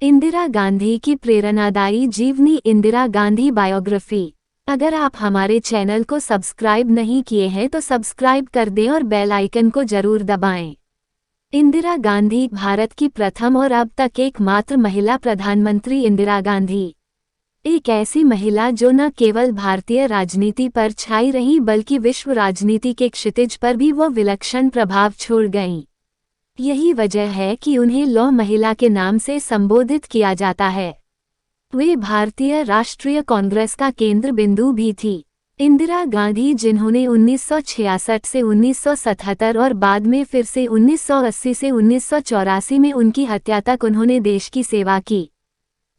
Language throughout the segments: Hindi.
इंदिरा गांधी की प्रेरणादायी जीवनी। इंदिरा गांधी बायोग्राफी। अगर आप हमारे चैनल को सब्सक्राइब नहीं किए हैं तो सब्सक्राइब कर दें और बेल आइकन को जरूर दबाएं। इंदिरा गांधी भारत की प्रथम और अब तक एकमात्र महिला प्रधानमंत्री। इंदिरा गांधी एक ऐसी महिला जो न केवल भारतीय राजनीति पर छाई रही बल्कि विश्व राजनीति के क्षितिज पर भी वो विलक्षण प्रभाव छोड़ गईं। यही वजह है कि उन्हें लौह महिला के नाम से संबोधित किया जाता है। वे भारतीय राष्ट्रीय कांग्रेस का केंद्र बिंदु भी थी। इंदिरा गांधी, जिन्होंने 1966 से 1977 और बाद में फिर से 1980 से 1984 में उनकी हत्या तक उन्होंने देश की सेवा की।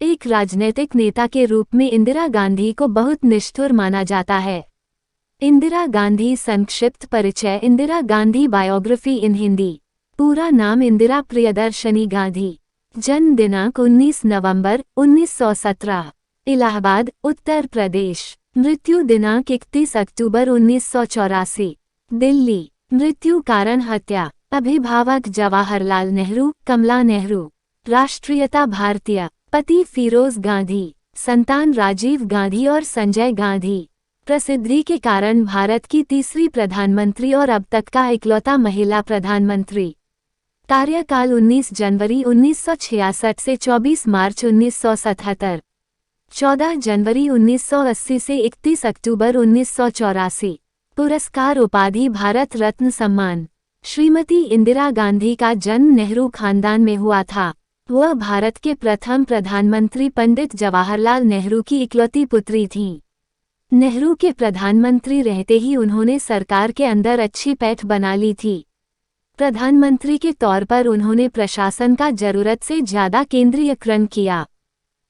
एक राजनीतिक नेता के रूप में इंदिरा गांधी को बहुत निष्ठुर माना जाता है। इंदिरा गांधी संक्षिप्त परिचय। इंदिरा गांधी बायोग्राफी इन हिंदी। पूरा नाम इंदिरा प्रियदर्शनी गांधी। जन्म दिनांक 19 नवंबर 1917, इलाहाबाद, उत्तर प्रदेश। मृत्यु दिनांक 31 अक्टूबर 1984, दिल्ली। मृत्यु कारण हत्या। अभिभावक जवाहरलाल नेहरू, कमला नेहरू। राष्ट्रीयता भारतीय। पति फिरोज गांधी। संतान राजीव गांधी और संजय गांधी। प्रसिद्धि के कारण भारत की तीसरी प्रधानमंत्री और अब तक का इकलौता महिला प्रधानमंत्री। कार्यकाल 19 जनवरी 1966 से 24 मार्च 1977, 14 जनवरी 1980 से 31 अक्टूबर 1984। पुरस्कार उपाधि भारत रत्न सम्मान। श्रीमती इंदिरा गांधी का जन्म नेहरू खानदान में हुआ था। वह भारत के प्रथम प्रधानमंत्री पंडित जवाहरलाल नेहरू की इकलौती पुत्री थीं। नेहरू के प्रधानमंत्री रहते ही उन्होंने सरकार के अंदर अच्छी पैठ बना ली थी। प्रधानमंत्री के तौर पर उन्होंने प्रशासन का जरूरत से ज्यादा केंद्रीयकरण किया।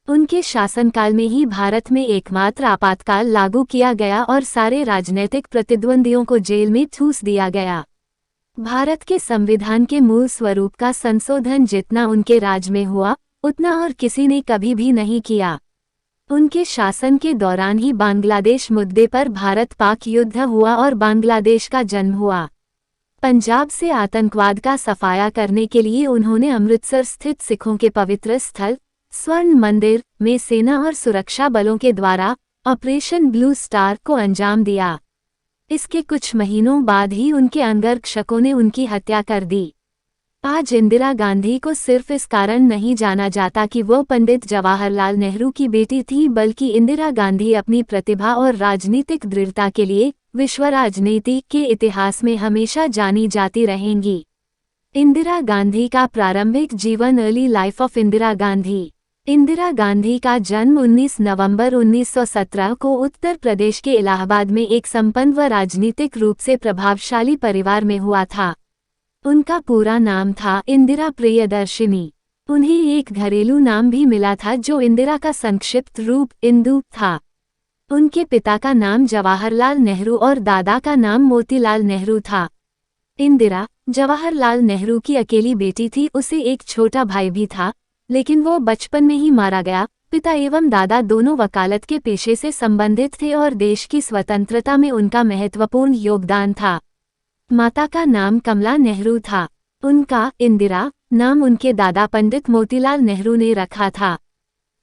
उनके शासनकाल में ही भारत में एकमात्र आपातकाल लागू किया गया और सारे राजनीतिक प्रतिद्वंदियों को जेल में ठूस दिया गया। भारत के संविधान के मूल स्वरूप का संशोधन जितना उनके राज में हुआ उतना और किसी ने कभी भी नहीं किया। उनके शासन के दौरान ही बांग्लादेश मुद्दे पर भारत पाक युद्ध हुआ और बांग्लादेश का जन्म हुआ। पंजाब से आतंकवाद का सफाया करने के लिए उन्होंने अमृतसर स्थित सिखों के पवित्र स्थल स्वर्ण मंदिर में सेना और सुरक्षा बलों के द्वारा ऑपरेशन ब्लू स्टार को अंजाम दिया। इसके कुछ महीनों बाद ही उनके अंगरक्षकों ने उनकी हत्या कर दी। आज इंदिरा गांधी को सिर्फ इस कारण नहीं जाना जाता कि वो पंडित जवाहरलाल नेहरू की बेटी थी, बल्कि इंदिरा गांधी अपनी प्रतिभा और राजनीतिक दृढ़ता के लिए विश्व राजनीति के इतिहास में हमेशा जानी जाती रहेंगी। इंदिरा गांधी का प्रारंभिक जीवन। Early life of Indira Gandhi. Indira Gandhi का जन्म 19 नवंबर 1917 को उत्तर प्रदेश के इलाहाबाद में एक संपन्न व राजनीतिक रूप से प्रभावशाली परिवार में हुआ था। उनका पूरा नाम था इंदिरा प्रियदर्शिनी। उन्हें एक घरेलू नाम भी मिला था जो इंदिरा का संक्षिप्त रूप इंदु था। उनके पिता का नाम जवाहरलाल नेहरू और दादा का नाम मोतीलाल नेहरू था। इंदिरा जवाहरलाल नेहरू की अकेली बेटी थी। उसे एक छोटा भाई भी था, लेकिन वो बचपन में ही मारा गया। पिता एवं दादा दोनों वकालत के पेशे से संबंधित थे और देश की स्वतंत्रता में उनका महत्वपूर्ण योगदान था। माता का नाम कमला नेहरू था। उनका इंदिरा नाम उनके दादा पंडित मोतीलाल नेहरू ने रखा था,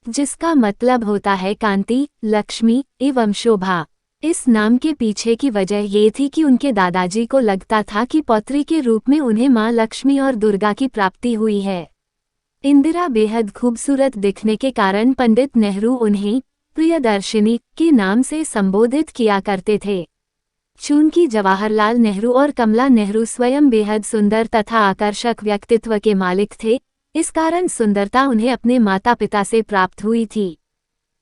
जिसका मतलब होता है कांति, लक्ष्मी एवं शोभा। इस नाम के पीछे की वजह ये थी कि उनके दादाजी को लगता था कि पौत्री के रूप में उन्हें मां लक्ष्मी और दुर्गा की प्राप्ति हुई है। इंदिरा बेहद खूबसूरत दिखने के कारण पंडित नेहरू उन्हें प्रियदर्शिनी के नाम से संबोधित किया करते थे। चूंकि जवाहरलाल नेहरू और कमला नेहरू स्वयं बेहद सुंदर तथा आकर्षक व्यक्तित्व के मालिक थे, इस कारण सुंदरता उन्हें अपने माता पिता से प्राप्त हुई थी।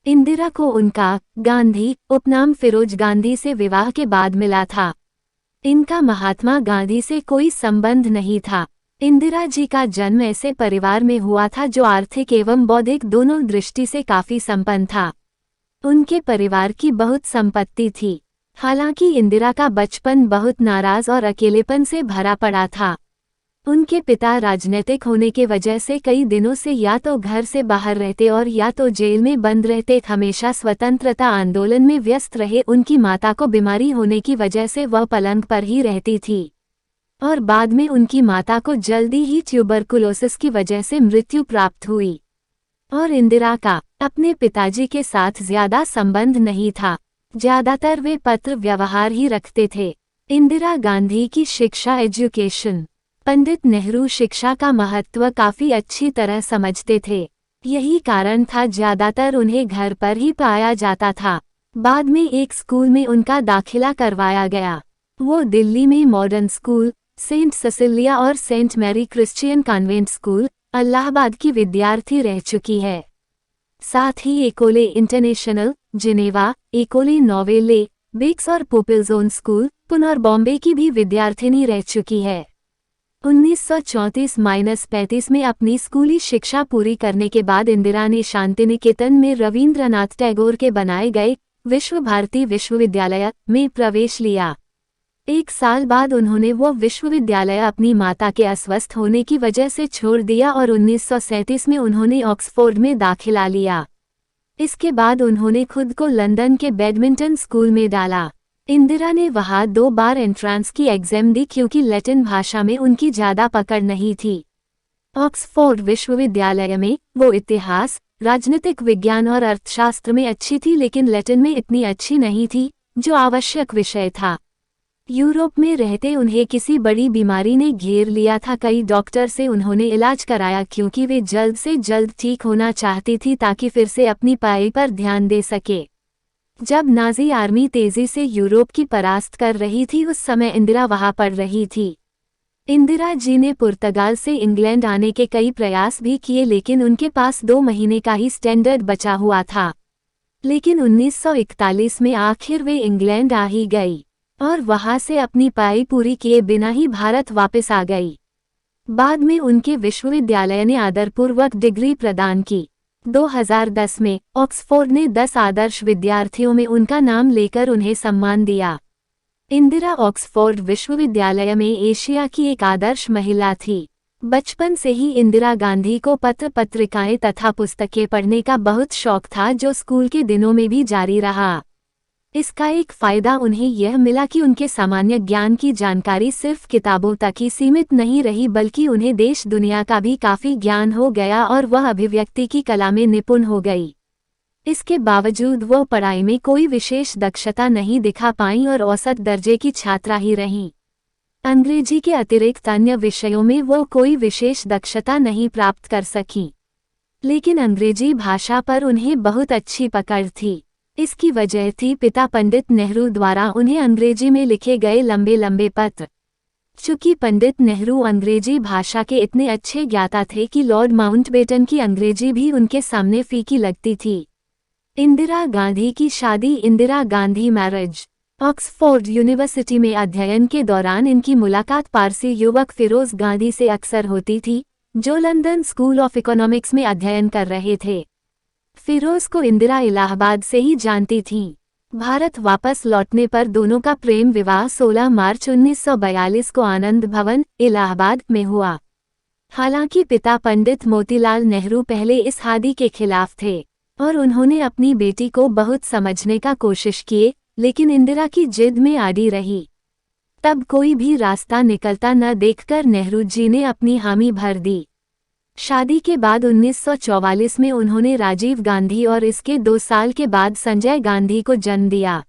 इंदिरा को उनका गांधी उपनाम फिरोज गांधी से विवाह के बाद मिला था। इनका महात्मा गांधी से कोई संबंध नहीं था। इंदिरा जी का जन्म ऐसे परिवार में हुआ था जो आर्थिक एवं बौद्धिक दोनों दृष्टि से काफी संपन्न था। उनके परिवार की बहुत संपत्ति थी। हालांकि इंदिरा का बचपन बहुत नाराज और अकेलेपन से भरा पड़ा था। उनके पिता राजनीतिक होने के वजह से कई दिनों से या तो घर से बाहर रहते और या तो जेल में बंद रहते। हमेशा स्वतंत्रता आंदोलन में व्यस्त रहे। उनकी माता को बीमारी होने की वजह से वह पलंग पर ही रहती थी और बाद में उनकी माता को जल्दी ही ट्यूबरकुलोसिस की वजह से मृत्यु प्राप्त हुई। और इंदिरा का अपने पिताजी के साथ ज्यादा संबंध नहीं था। ज्यादातर वे पत्र व्यवहार ही रखते थे। इंदिरा गांधी की शिक्षा एजुकेशन। पंडित नेहरू शिक्षा का महत्व काफी अच्छी तरह समझते थे। यही कारण था ज्यादातर उन्हें घर पर ही पाया जाता था। बाद में एक स्कूल में उनका दाखिला करवाया गया। वो दिल्ली में मॉडर्न स्कूल, सेंट सिसिलिया और saint Mary Christian convent school, Allahabad की विद्यार्थी रह चुकी है। साथ ही Ecole international, Geneva, Ecole Nouvelle, Bex और पोपिलजोन स्कूल, पुणे और बॉम्बे की भी विद्यार्थिनी रह चुकी है। 1934-35 में अपनी स्कूली शिक्षा पूरी करने के बाद इंदिरा ने शांतिनिकेतन में रवींद्रनाथ टैगोर के बनाए गए विश्व भारती विश्वविद्यालय में प्रवेश लिया। एक साल बाद उन्होंने वो विश्वविद्यालय अपनी माता के अस्वस्थ होने की वजह से छोड़ दिया और 1937 में उन्होंने ऑक्सफोर्ड में दाखिला लिया। इसके बाद उन्होंने खुद को लंदन के बैडमिंटन स्कूल में डाला। इंदिरा ने वहां 2 बार एंट्रांस की एग्जाम दी क्योंकि लैटिन भाषा में उनकी ज्यादा पकड़ नहीं थी। ऑक्सफोर्ड विश्वविद्यालय में वो इतिहास, राजनीतिक विज्ञान और अर्थशास्त्र में अच्छी थी, लेकिन लैटिन में इतनी अच्छी नहीं थी जो आवश्यक विषय था। यूरोप में रहते उन्हें किसी बड़ी बीमारी ने घेर लिया था। कई डॉक्टर से उन्होंने इलाज कराया क्योंकि वे जल्द से जल्द ठीक होना चाहती थी ताकि फिर से अपनी पढ़ाई पर ध्यान दे सके। जब नाजी आर्मी तेजी से यूरोप की परास्त कर रही थी उस समय इंदिरा वहां पढ़ रही थी। इंदिरा जी ने पुर्तगाल से इंग्लैंड आने के कई प्रयास भी किए, लेकिन उनके पास 2 महीने का ही स्टैंडर्ड बचा हुआ था। लेकिन 1941 में आखिर वे इंग्लैंड आ ही गई और वहां से अपनी पढ़ाई पूरी किए बिना ही भारत वापस आ गई। बाद में उनके विश्वविद्यालय ने आदरपूर्वक डिग्री प्रदान की। 2010 में ऑक्सफोर्ड ने 10 आदर्श विद्यार्थियों में उनका नाम लेकर उन्हें सम्मान दिया। इंदिरा ऑक्सफोर्ड विश्वविद्यालय में एशिया की एक आदर्श महिला थी। बचपन से ही इंदिरा गांधी को पत्र पत्रिकाएं तथा पुस्तकें पढ़ने का बहुत शौक था, जो स्कूल के दिनों में भी जारी रहा। इसका एक फायदा उन्हें यह मिला कि उनके सामान्य ज्ञान की जानकारी सिर्फ किताबों तक ही सीमित नहीं रही, बल्कि उन्हें देश दुनिया का भी काफी ज्ञान हो गया और वह अभिव्यक्ति की कला में निपुण हो गई। इसके बावजूद वो पढ़ाई में कोई विशेष दक्षता नहीं दिखा पाईं और औसत दर्जे की छात्रा ही रहीं। अंग्रेजी के अतिरिक्त अन्य विषयों में वो कोई विशेष दक्षता नहीं प्राप्त कर सकीं। लेकिन अंग्रेजी भाषा पर उन्हें बहुत अच्छी पकड़ थी। इसकी वजह थी पिता पंडित नेहरू द्वारा उन्हें अंग्रेजी में लिखे गए लंबे लंबे पत्र। चूंकि पंडित नेहरू अंग्रेजी भाषा के इतने अच्छे ज्ञाता थे कि लॉर्ड माउंटबेटन की अंग्रेजी भी उनके सामने फीकी लगती थी। इंदिरा गांधी की शादी। Indira Gandhi marriage. Oxford university में अध्ययन के दौरान इनकी मुलाकात पारसी युवक फिरोज गांधी से अक्सर होती थी, जो लंदन स्कूल ऑफ इकोनॉमिक्स में अध्ययन कर रहे थे। फिरोज को इंदिरा इलाहाबाद से ही जानती थीं। भारत वापस लौटने पर दोनों का प्रेम विवाह 16 मार्च 1942 को आनंद भवन, इलाहाबाद में हुआ। हालांकि पिता पंडित मोतीलाल नेहरू पहले इस शादी के खिलाफ थे और उन्होंने अपनी बेटी को बहुत समझने का कोशिश किए, लेकिन इंदिरा की जिद में अड़ी रही। तब कोई भी रास्ता निकलता न देखकर नेहरू जी ने अपनी हामी भर दी। शादी के बाद 1944 में उन्होंने राजीव गांधी और इसके 2 साल के बाद संजय गांधी को जन्म दिया।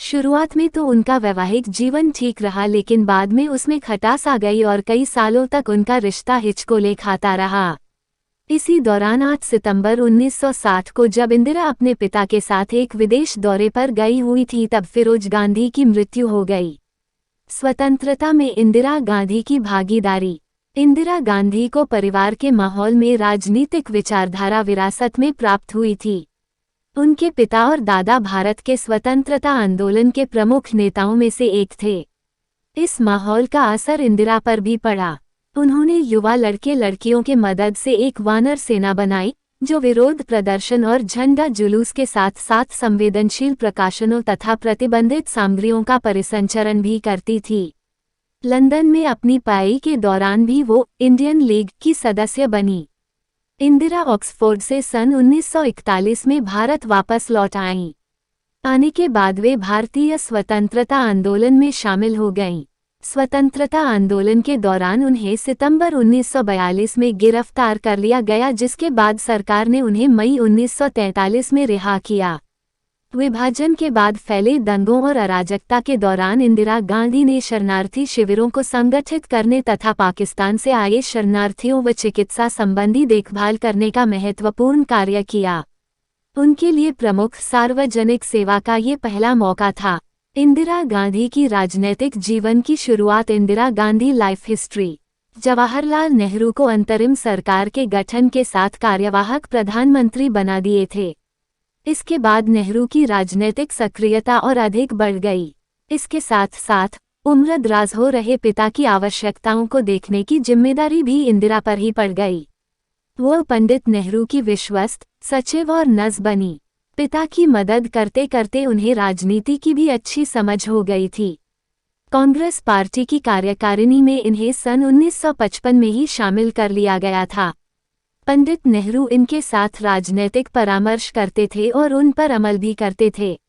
शुरुआत में तो उनका वैवाहिक जीवन ठीक रहा, लेकिन बाद में उसमें खटास आ गई और कई सालों तक उनका रिश्ता हिचकोले खाता रहा। इसी दौरान 8 सितंबर 1960 को जब इंदिरा अपने पिता के साथ एक विदेश दौरे पर गई हुई थी, तब फिरोज गांधी की मृत्यु हो गई। स्वतंत्रता में इंदिरा गांधी की भागीदारी। इंदिरा गांधी को परिवार के माहौल में राजनीतिक विचारधारा विरासत में प्राप्त हुई थी। उनके पिता और दादा भारत के स्वतंत्रता आंदोलन के प्रमुख नेताओं में से एक थे। इस माहौल का असर इंदिरा पर भी पड़ा। उन्होंने युवा लड़के लड़कियों के मदद से एक वानर सेना बनाई, जो विरोध प्रदर्शन और झंडा जुलूस के साथ साथ संवेदनशील प्रकाशनों तथा प्रतिबंधित सामग्रियों का परिसंचरण भी करती थी। लंदन में अपनी पढ़ाई के दौरान भी वो इंडियन लीग की सदस्य बनी। इंदिरा ऑक्सफोर्ड से सन 1941 में भारत वापस लौट आईं। आने के बाद वे भारतीय स्वतंत्रता आंदोलन में शामिल हो गईं। स्वतंत्रता आंदोलन के दौरान उन्हें सितंबर 1942 में गिरफ्तार कर लिया गया, जिसके बाद सरकार ने उन्हें मई 1943 में रिहा किया। विभाजन के बाद फैले दंगों और अराजकता के दौरान इंदिरा गांधी ने शरणार्थी शिविरों को संगठित करने तथा पाकिस्तान से आए शरणार्थियों व चिकित्सा संबंधी देखभाल करने का महत्वपूर्ण कार्य किया। उनके लिए प्रमुख सार्वजनिक सेवा का ये पहला मौका था। इंदिरा गांधी की राजनीतिक जीवन की शुरुआत। Indira Gandhi life history. जवाहरलाल नेहरू को अंतरिम सरकार के गठन के साथ कार्यवाहक प्रधानमंत्री बना दिए थे। इसके बाद नेहरू की राजनीतिक सक्रियता और अधिक बढ़ गई। इसके साथ साथ उम्रदराज हो रहे पिता की आवश्यकताओं को देखने की जिम्मेदारी भी इंदिरा पर ही पड़ गई। वो पंडित नेहरू की विश्वस्त, सचिव और नर्स बनी। पिता की मदद करते करते उन्हें राजनीति की भी अच्छी समझ हो गई थी। कांग्रेस पार्टी की कार्यकारिणी में इन्हें सन 1955 में ही शामिल कर लिया गया था। पंडित नेहरू इनके साथ राजनीतिक परामर्श करते थे और उन पर अमल भी करते थे।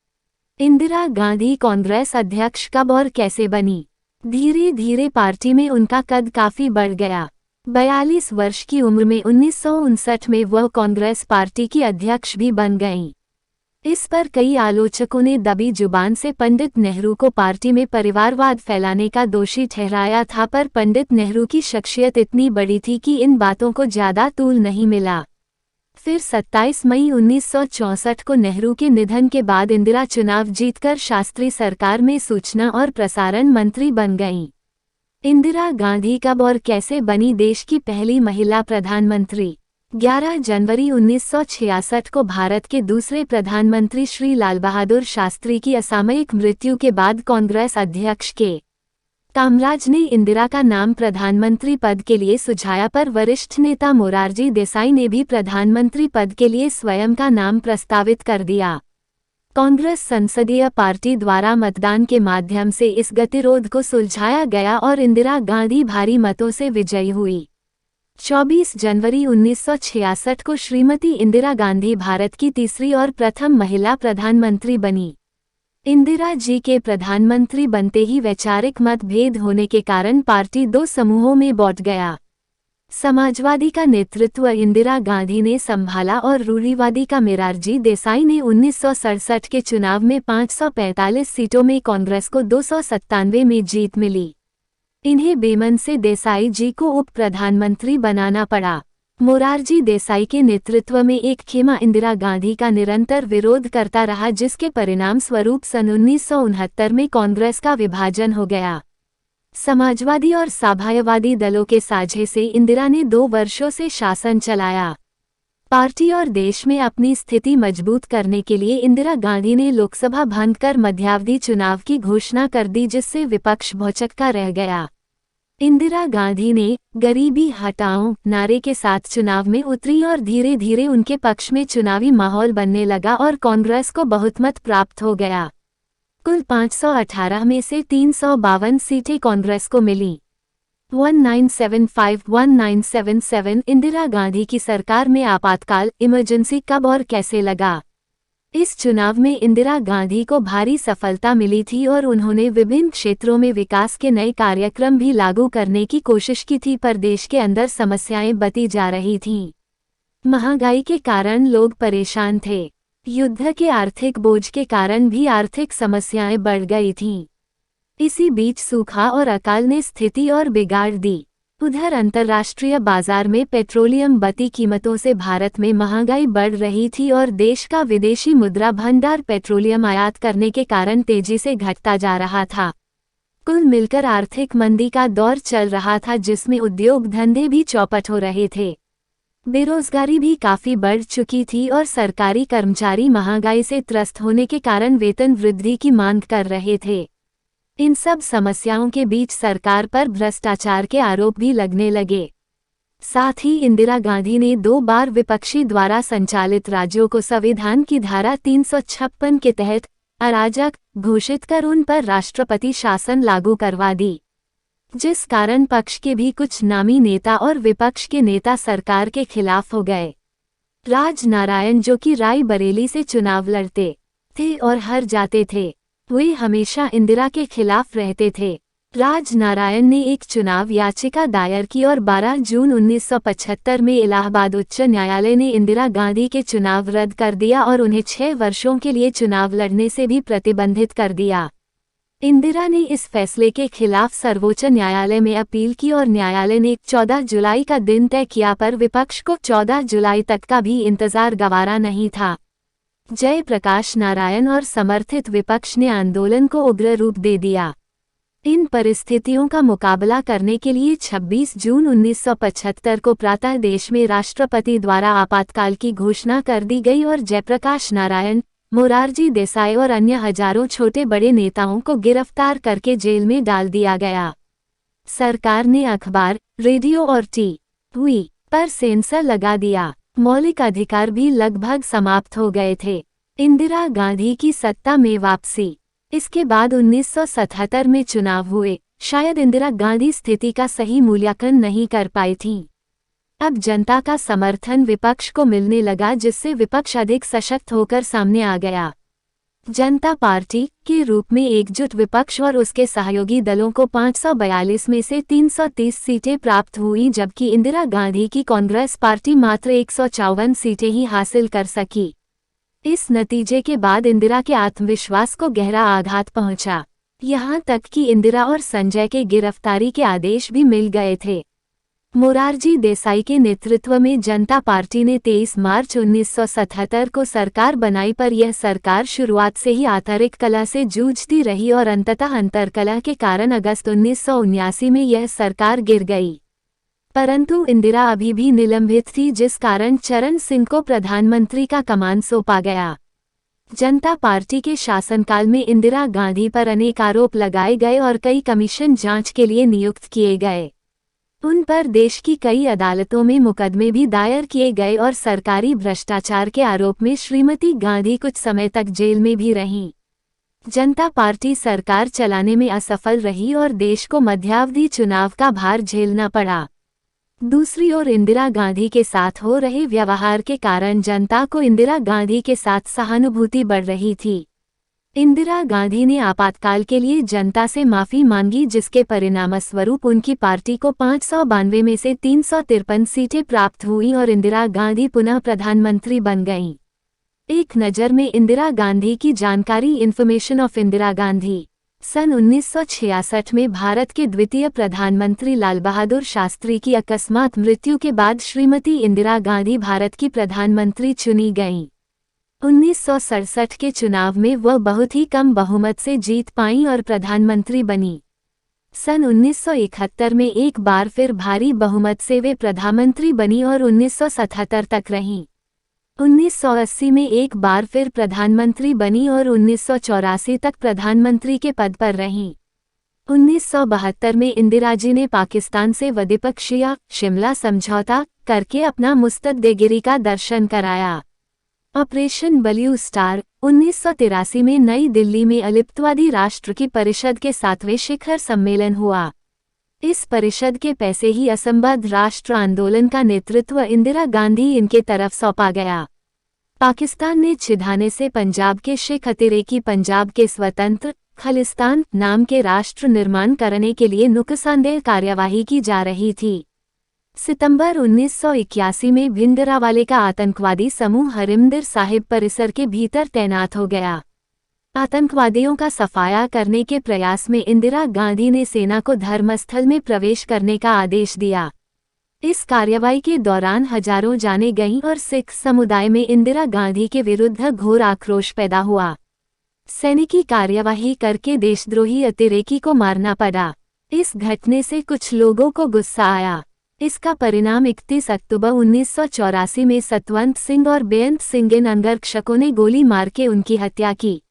इंदिरा गांधी कांग्रेस अध्यक्ष कब और कैसे बनी? धीरे धीरे पार्टी में उनका कद काफी बढ़ गया। 42 वर्ष की उम्र में 1959 में वह कांग्रेस पार्टी की अध्यक्ष भी बन गईं। इस पर कई आलोचकों ने दबी जुबान से पंडित नेहरू को पार्टी में परिवारवाद फैलाने का दोषी ठहराया था, पर पंडित नेहरू की शख्सियत इतनी बड़ी थी कि इन बातों को ज्यादा तूल नहीं मिला। फिर 27 मई 1964 को नेहरू के निधन के बाद इंदिरा चुनाव जीतकर शास्त्री सरकार में सूचना और प्रसारण मंत्री बन गईं। इंदिरा गांधी कब और कैसे बनी देश की पहली महिला प्रधानमंत्री? 11 जनवरी 1966 को भारत के दूसरे प्रधानमंत्री श्री लाल बहादुर शास्त्री की असामयिक मृत्यु के बाद कांग्रेस अध्यक्ष के कामराज ने इंदिरा का नाम प्रधानमंत्री पद के लिए सुझाया, पर वरिष्ठ नेता मोरारजी देसाई ने भी प्रधानमंत्री पद के लिए स्वयं का नाम प्रस्तावित कर दिया। कांग्रेस संसदीय पार्टी द्वारा मतदान के माध्यम से इस गतिरोध को सुलझाया गया और इंदिरा गांधी भारी मतों से विजयी हुई। 24 जनवरी 1966 को श्रीमती इंदिरा गांधी भारत की तीसरी और प्रथम महिला प्रधानमंत्री बनी। इंदिरा जी के प्रधानमंत्री बनते ही वैचारिक मतभेद होने के कारण पार्टी दो समूहों में बंट गया। समाजवादी का नेतृत्व इंदिरा गांधी ने संभाला और रूढ़िवादी का मोरारजी देसाई ने 1967 के चुनाव में 545 सीटों में कांग्रेस को 297 में जीत मिली। इन्हें बेमन से देसाई जी को उप प्रधानमंत्री बनाना पड़ा। मोरारजी देसाई के नेतृत्व में एक खेमा इंदिरा गांधी का निरंतर विरोध करता रहा, जिसके परिणाम स्वरूप सन 1969 में कांग्रेस का विभाजन हो गया। समाजवादी और साम्यवादी दलों के साझे से इंदिरा ने 2 वर्षों से शासन चलाया। पार्टी और देश में अपनी स्थिति मजबूत करने के लिए इंदिरा गांधी ने लोकसभा भंग कर मध्यावधि चुनाव की घोषणा कर दी, जिससे विपक्ष भौचक्का रह गया। इंदिरा गांधी ने गरीबी हटाओ नारे के साथ चुनाव में उतरी और धीरे धीरे उनके पक्ष में चुनावी माहौल बनने लगा और कांग्रेस को बहुमत प्राप्त हो गया। कुल 518 में से 352 सीटें कांग्रेस को मिली। 1975-1977 इंदिरा गांधी की सरकार में आपातकाल इमरजेंसी कब और कैसे लगा? इस चुनाव में इंदिरा गांधी को भारी सफलता मिली थी और उन्होंने विभिन्न क्षेत्रों में विकास के नए कार्यक्रम भी लागू करने की कोशिश की थी, पर देश के अंदर समस्याएं बढ़ती जा रही थीं। महंगाई के कारण लोग परेशान थे। युद्ध के आर्थिक बोझ के कारण भी आर्थिक समस्याएं बढ़ गई थीं। इसी बीच सूखा और अकाल ने स्थिति और बिगाड़ दी। उधर अंतर्राष्ट्रीय बाजार में पेट्रोलियम बढ़ती कीमतों से भारत में महंगाई बढ़ रही थी और देश का विदेशी मुद्रा भंडार पेट्रोलियम आयात करने के कारण तेजी से घटता जा रहा था। कुल मिलकर आर्थिक मंदी का दौर चल रहा था, जिसमें उद्योग धंधे भी चौपट हो रहे थे। बेरोजगारी भी काफी बढ़ चुकी थी और सरकारी कर्मचारी महंगाई से त्रस्त होने के कारण वेतन वृद्धि की मांग कर रहे थे। इन सब समस्याओं के बीच सरकार पर भ्रष्टाचार के आरोप भी लगने लगे। साथ ही इंदिरा गांधी ने 2 बार विपक्षी द्वारा संचालित राज्यों को संविधान की धारा 356 के तहत अराजक घोषित कर उन पर राष्ट्रपति शासन लागू करवा दी, जिस कारण पक्ष के भी कुछ नामी नेता और विपक्ष के नेता सरकार के खिलाफ हो गए। राज नारायण, जो कि रायबरेली से चुनाव लड़ते थे और हार जाते थे, वे हमेशा इंदिरा के खिलाफ रहते थे। राज नारायण ने एक चुनाव याचिका दायर की और 12 जून 1975 में इलाहाबाद उच्च न्यायालय ने इंदिरा गांधी के चुनाव रद्द कर दिया और उन्हें 6 वर्षों के लिए चुनाव लड़ने से भी प्रतिबंधित कर दिया। इंदिरा ने इस फैसले के खिलाफ सर्वोच्च न्यायालय में अपील की और न्यायालय ने 14 जुलाई का दिन तय किया, पर विपक्ष को 14 जुलाई तक का भी इंतजार गवारा नहीं था। जयप्रकाश नारायण और समर्थित विपक्ष ने आंदोलन को उग्र रूप दे दिया। इन परिस्थितियों का मुकाबला करने के लिए 26 जून 1975 को प्रातः देश में राष्ट्रपति द्वारा आपातकाल की घोषणा कर दी गई और जयप्रकाश नारायण, मोरारजी देसाई और अन्य हजारों छोटे बड़े नेताओं को गिरफ्तार करके जेल में डाल दिया गया। सरकार ने अखबार, रेडियो और टीवी पर सेंसर लगा दिया। मौलिक अधिकार भी लगभग समाप्त हो गए थे। इंदिरा गांधी की सत्ता में वापसी। इसके बाद 1977 में चुनाव हुए। शायद इंदिरा गांधी स्थिति का सही मूल्यांकन नहीं कर पाई थीं। अब जनता का समर्थन विपक्ष को मिलने लगा, जिससे विपक्ष अधिक सशक्त होकर सामने आ गया। जनता पार्टी के रूप में एकजुट विपक्ष और उसके सहयोगी दलों को 542 में से 330 सीटें प्राप्त हुई, जबकि इंदिरा गांधी की कांग्रेस पार्टी मात्र 154 सीटें ही हासिल कर सकी। इस नतीजे के बाद इंदिरा के आत्मविश्वास को गहरा आघात पहुंचा। यहां तक कि इंदिरा और संजय के गिरफ्तारी के आदेश भी मिल गए थे। मोरारजी देसाई के नेतृत्व में जनता पार्टी ने 23 मार्च 1977 को सरकार बनाई, पर यह सरकार शुरुआत से ही आंतरिक कलह से जूझती रही और अंततः अंतर्कलह के कारण अगस्त 1979 में यह सरकार गिर गई। परंतु इंदिरा अभी भी निलंबित थी, जिस कारण चरण सिंह को प्रधानमंत्री का कमान सौंपा गया। जनता पार्टी के शासनकाल में इंदिरा गांधी पर अनेक आरोप लगाए गए और कई कमीशन जांच के लिए नियुक्त किए गए। उन पर देश की कई अदालतों में मुकदमे भी दायर किए गए और सरकारी भ्रष्टाचार के आरोप में श्रीमती गांधी कुछ समय तक जेल में भी रहीं। जनता पार्टी सरकार चलाने में असफल रही और देश को मध्यावधि चुनाव का भार झेलना पड़ा। दूसरी ओर इंदिरा गांधी के साथ हो रहे व्यवहार के कारण जनता को इंदिरा गांधी के साथ सहानुभूति बढ़ रही थी। इंदिरा गांधी ने आपातकाल के लिए जनता से माफी मांगी, जिसके परिणामस्वरूप उनकी पार्टी को 592 में से 353 सीटें प्राप्त हुई और इंदिरा गांधी पुनः प्रधानमंत्री बन गईं। एक नज़र में इंदिरा गांधी की जानकारी। Information of Indira Gandhi. सन 1966 में भारत के द्वितीय प्रधानमंत्री लाल बहादुर शास्त्री की अकस्मात मृत्यु के बाद श्रीमती इंदिरा गांधी भारत की प्रधानमंत्री चुनी गईं। 1967 के चुनाव में वह बहुत ही कम बहुमत से जीत पाईं और प्रधानमंत्री बनी। सन 1971 में एक बार फिर भारी बहुमत से वे प्रधानमंत्री बनी और 1977 तक रहीं। 1980 में एक बार फिर प्रधानमंत्री बनी और 1984 तक प्रधानमंत्री के पद पर रहीं। 1972 में इंदिरा जी ने पाकिस्तान से द्विपक्षीय शिमला समझौता करके अपना मुस्तकबिरी का दर्शन कराया। Operation blue star. 1983 में नई दिल्ली में अलिप्तवादी राष्ट्र की परिषद के 7वें शिखर सम्मेलन हुआ। इस परिषद के पैसे ही असंबद्ध राष्ट्र आंदोलन का नेतृत्व इंदिरा गांधी इनके तरफ सौंपा गया। पाकिस्तान ने छिदाने से पंजाब के शेख अतिरेकी पंजाब के स्वतंत्र खालिस्तान नाम के राष्ट्र निर्माण करने के लिए नुकसानदेह कार्यवाही की जा रही थी। सितंबर 1981 में भिंडरावाले का आतंकवादी समूह हरिमंदिर साहिब परिसर के भीतर तैनात हो गया। आतंकवादियों का सफाया करने के प्रयास में इंदिरा गांधी ने सेना को धर्मस्थल में प्रवेश करने का आदेश दिया। इस कार्रवाई के दौरान हजारों जानें गईं और सिख समुदाय में इंदिरा गांधी के विरुद्ध घोर आक्रोश पैदा हुआ। सैनिकी कार्यवाही करके देशद्रोही अतिरेकी को मारना पड़ा। इस घटने से कुछ लोगों को गुस्सा आया। इसका परिणाम 31 अक्टूबर 1984 में सतवंत सिंह और बेअंत सिंह इन अंगरक्षकों ने गोली मार के उनकी हत्या की।